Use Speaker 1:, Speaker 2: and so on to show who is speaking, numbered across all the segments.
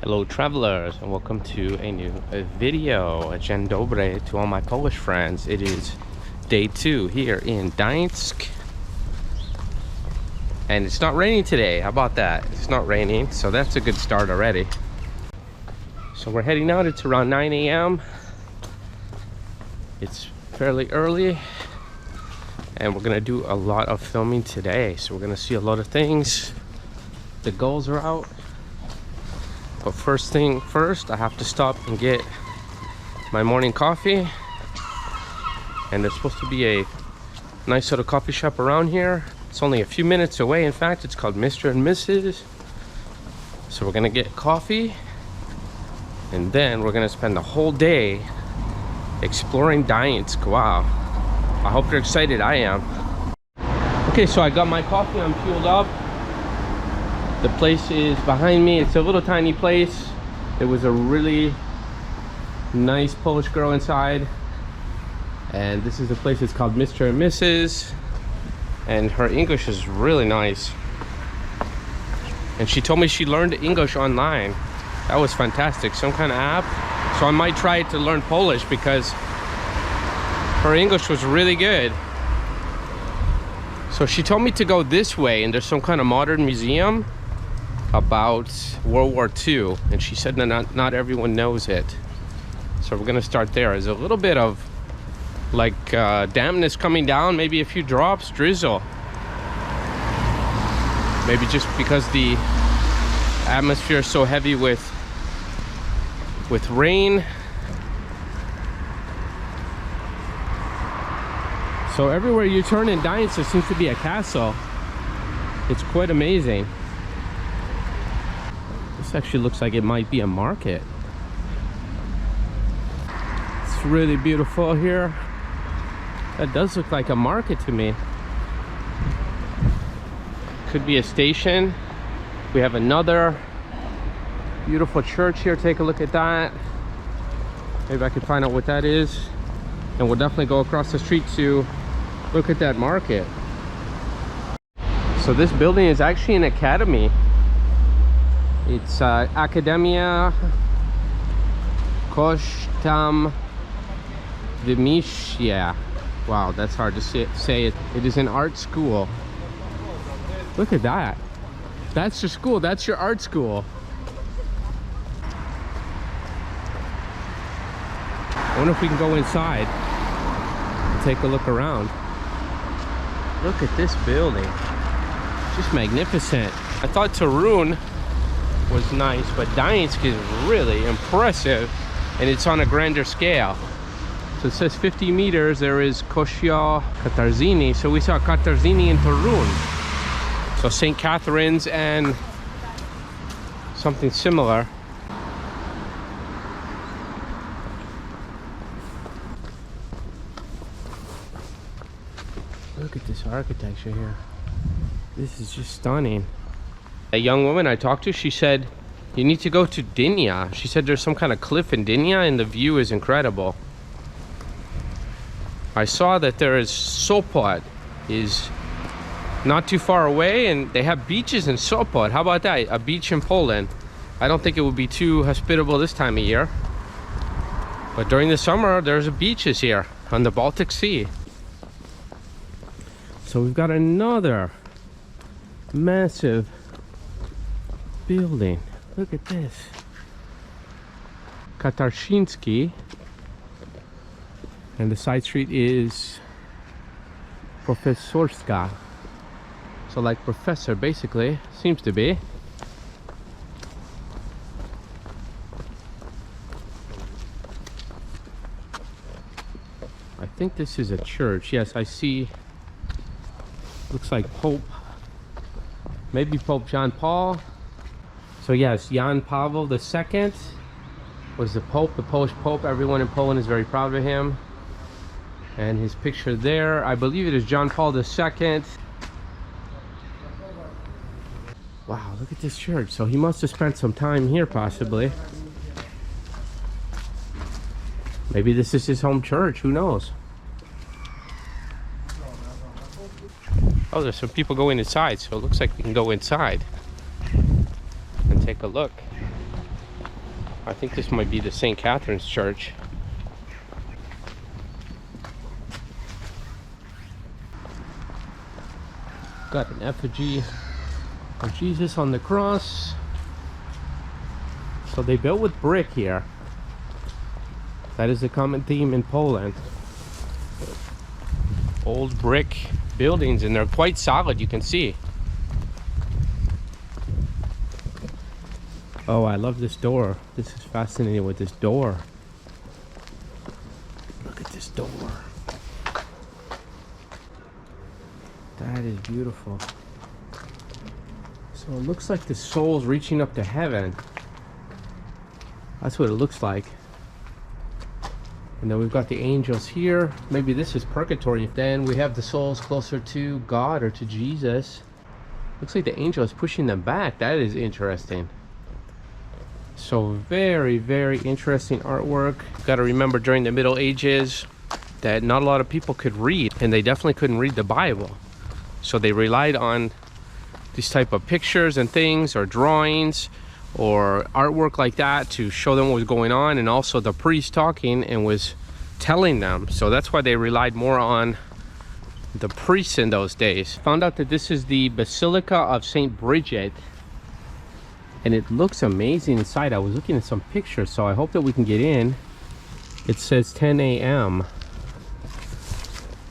Speaker 1: Hello travelers, and welcome to a new video. Dzień dobry to all my Polish friends. It is day 2 here in Gdansk, and it's not raining today. How about that? It's not raining, so that's a good start already. So we're heading out. It's around 9 a.m. It's fairly early, and we're gonna do a lot of filming today. So we're gonna see a lot of things. The gulls are out. But first thing first, I have to stop and get my morning coffee. And there's supposed to be a nice little coffee shop around here. It's only a few minutes away. In fact, it's called Mr. and Mrs. So we're gonna get coffee, and then we're gonna spend the whole day exploring Gdansk. Wow. I hope you're excited. I am. Okay, so I got my coffee. I'm fueled up. The place is behind me. It's a little tiny place. There was a really nice Polish girl inside, and this is the place. It's called Mr. and Mrs. and her English is really nice, and she told me she learned English online. That was fantastic. Some kind of app. So I might try to learn Polish because her English was really good. So she told me to go this way, and there's some kind of modern museum about World War II, and she said that not everyone knows it. So we're gonna start there. There's a little bit of like dampness coming down, maybe a few drops, drizzle. Maybe just because the atmosphere is so heavy with rain. So everywhere you turn in Gdansk, there seems to be a castle. It's quite amazing. This actually looks like it might be a market. It's really beautiful here. That does look like a market to me. Could be a station. We have another beautiful church here. Take a look at that. Maybe I can find out what that is. And we'll definitely go across the street to look at that market. So this building is actually an academy. It's Akademia Kosztam Wymienia. Wow, that's hard to say it. It is an art school. Look at that. That's your school. That's your art school. I wonder if we can go inside and take a look around. Look at this building. Just magnificent. I thought Torun was nice, but Gdansk is really impressive, and it's on a grander scale. So it says 50 meters there is Kościół Katarzyny. So we saw Katarzyny in Torun. So St. Catherine's and something similar. Look at this architecture here. This is just stunning. A young woman I talked to, she said, you need to go to Gdynia. She said there's some kind of cliff in Gdynia and the view is incredible. I saw that there is Sopot is not too far away, and they have beaches in Sopot. How about that? A beach in Poland. I don't think it would be too hospitable this time of year. But during the summer, there's beaches here on the Baltic Sea. So we've got another massive building. Look at this. Katarzyński. And the side street is Profesorska. So like professor, basically. Seems to be. I think this is a church. Yes, I see. Looks like Pope. Maybe Pope John Paul. So yes, Jan Paweł II was the Pope, the Polish Pope. Everyone in Poland is very proud of him. And his picture there, I believe it is John Paul II. Wow, look at this church. So he must have spent some time here, possibly. Maybe this is his home church, who knows? Oh, there's some people going inside, so it looks like we can go inside and take a look. I think this might be the St. Catherine's Church. Got an effigy of Jesus on the cross. So they built with brick here. That is a common theme in Poland. Old brick buildings, and they're quite solid, you can see. Oh, I love this door. This is fascinating with this door. Look at this door. That is beautiful. So it looks like the soul's reaching up to heaven. That's what it looks like. And then we've got the angels here. Maybe this is purgatory. Then we have the souls closer to God or to Jesus. Looks like the angel is pushing them back. That is interesting. So very, very interesting artwork. Got to remember, during the Middle Ages that not a lot of people could read, and they definitely couldn't read the Bible. So they relied on these type of pictures and things, or drawings, or artwork like that, to show them what was going on, and also the priest talking and was telling them. So that's why they relied more on the priests in those days. Found out that this is the Basilica of St. Bridget, and it looks amazing inside. I was looking at some pictures, so I hope that we can get in. It says 10 a.m.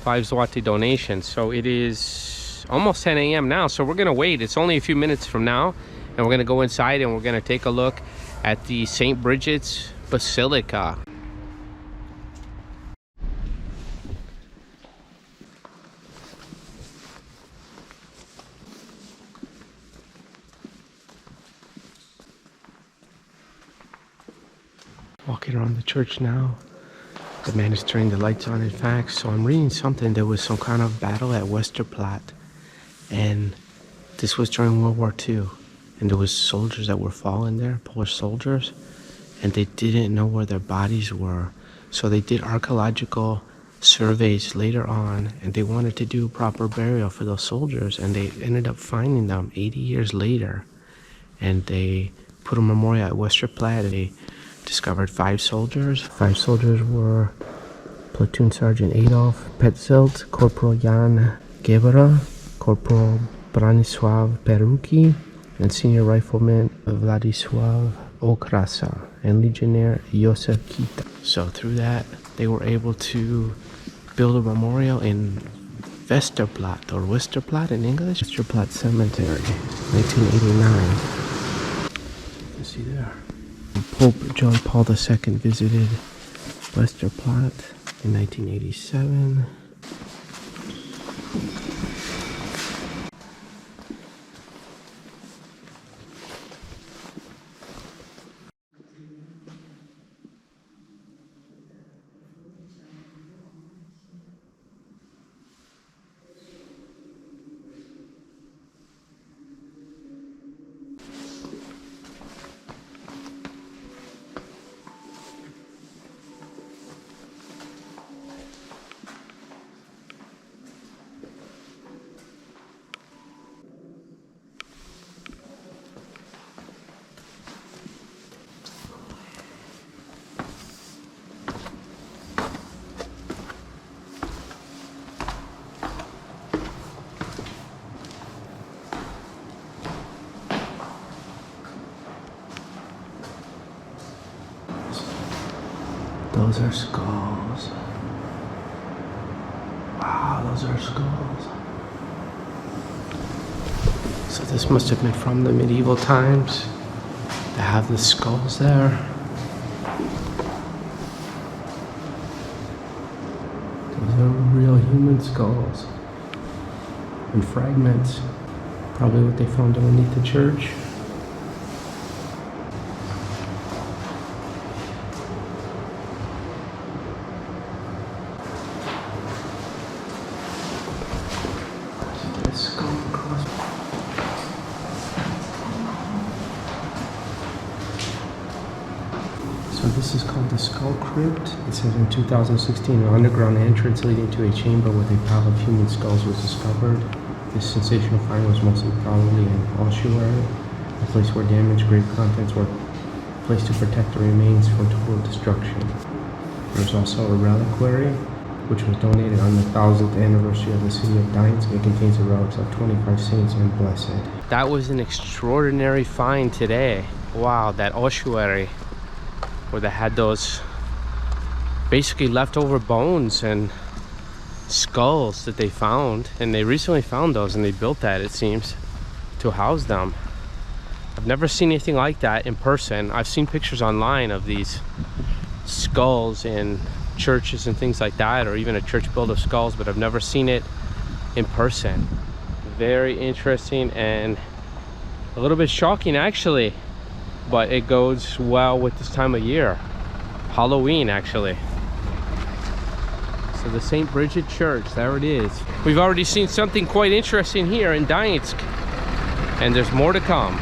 Speaker 1: 5 zloty donation, so it is almost 10 a.m. now, so we're gonna wait. It's only a few minutes from now, and we're gonna go inside and we're gonna take a look at the St. Bridget's Basilica. Walking around the church now. The man is turning the lights on. In fact, so I'm reading something. There was some kind of battle at Westerplatte, and this was during World War II. And there was soldiers that were fallen there, Polish soldiers, and they didn't know where their bodies were. So they did archaeological surveys later on, and they wanted to do proper burial for those soldiers, and they ended up finding them 80 years later. And they put a memorial at Westerplatte. They discovered 5 soldiers. 5 soldiers were Platoon Sergeant Adolf Petzelt, Corporal Jan Gebera, Corporal Bronisław Peruki, and Senior Rifleman Władysław Okrasa, and Legionnaire Józef Kita. So through that, they were able to build a memorial in Westerplatte, or Westerplatte in English. Westerplatte Cemetery, 1989. You can see there. Pope John Paul II visited Westerplatte in 1987. Those are skulls. Wow, those are skulls. So this must have been from the medieval times. They have the skulls there. Those are real human skulls. And fragments. Probably what they found underneath the church. So this is called the Skull Crypt. It says in 2016, an underground entrance leading to a chamber with a pile of human skulls was discovered. This sensational find was mostly probably an ossuary, a place where damaged grave contents were place to protect the remains from total destruction. There's also a reliquary, which was donated on the 1000th anniversary of the city of Gdansk. It contains the relics of 25 saints and blessed. That was an extraordinary find today. Wow, that ossuary, where they had those basically leftover bones and skulls that they found, and they recently found those and they built that, it seems, to house them. I've never seen anything like that in person. I've seen pictures online of these skulls in churches and things like that, or even a church built of skulls, but I've never seen it in person. Very interesting and a little bit shocking actually, but it goes well with this time of year, Halloween actually. So the St. Bridget Church, there it is. We've already seen something quite interesting here in Gdansk, and there's more to come.